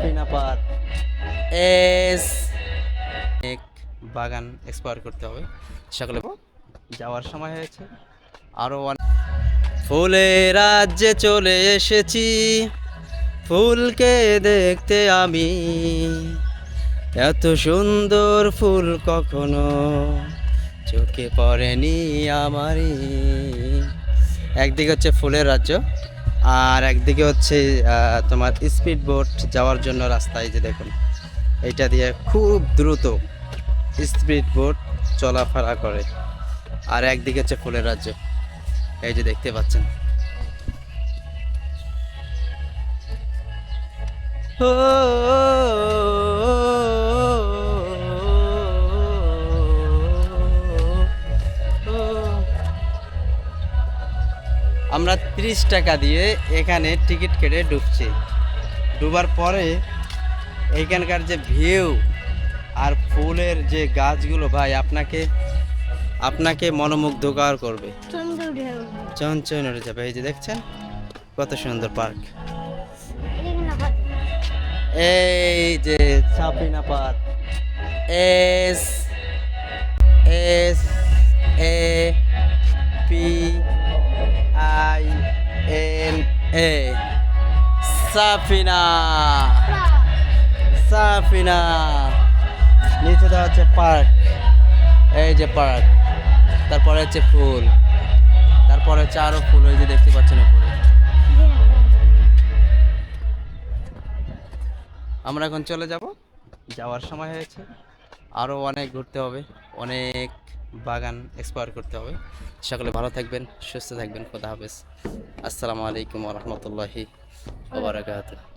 Safina park S এক বাগান explore করতে হবে সকলে। যাওয়ার সময় হয়েছে আরো ফুলের রাজ্যে চলে এসেছি, ফুলকে দেখতে আমি, এত সুন্দর ফুল কখনো চোখে পড়েনি আমারই। একদিকে হচ্ছে ফুলের রাজ্য আর একদিকে হচ্ছে তোমার স্পিড বোট যাওয়ার জন্য রাস্তায়, যে দেখুন এইটা দিয়ে খুব দ্রুত স্পিড বোট চলাফেরা করে। আর একদিকে হচ্ছে ফুলের রাজ্য, এই যে দেখতে পাচ্ছেন। আমরা 30 টাকা দিয়ে এখানে টিকিট কেটে ঢুকছি। ডুবার পরে এইখানকার যে ভিউ আর ফুলের যে গাছগুলো ভাই আপনাকে মনোমুগ্ধকর করবে। চঞ্চল উঠে যাবে। এই যে দেখছেন কত সুন্দর পার্ক। এই যে Safina park S S A P I N A Safina. Safina নিচে দেওয়া হচ্ছে পার্ক, এই যে পার্ক, তারপরে হচ্ছে ফুল, তারপরে হচ্ছে আরো ফুল, ওই যে দেখতে পাচ্ছেন উপরে। আমরা এখন চলে যাব, যাওয়ার সময় হয়েছে, আরও অনেক ঘুরতে হবে, অনেক বাগান এক্সপ্লোর করতে হবে। সকলে ভালো থাকবেন, সুস্থ থাকবেন। খোদা হাফেজ। আসসালামু আলাইকুম ওয়া রাহমাতুল্লাহি ওয়া বারাকাতুহু।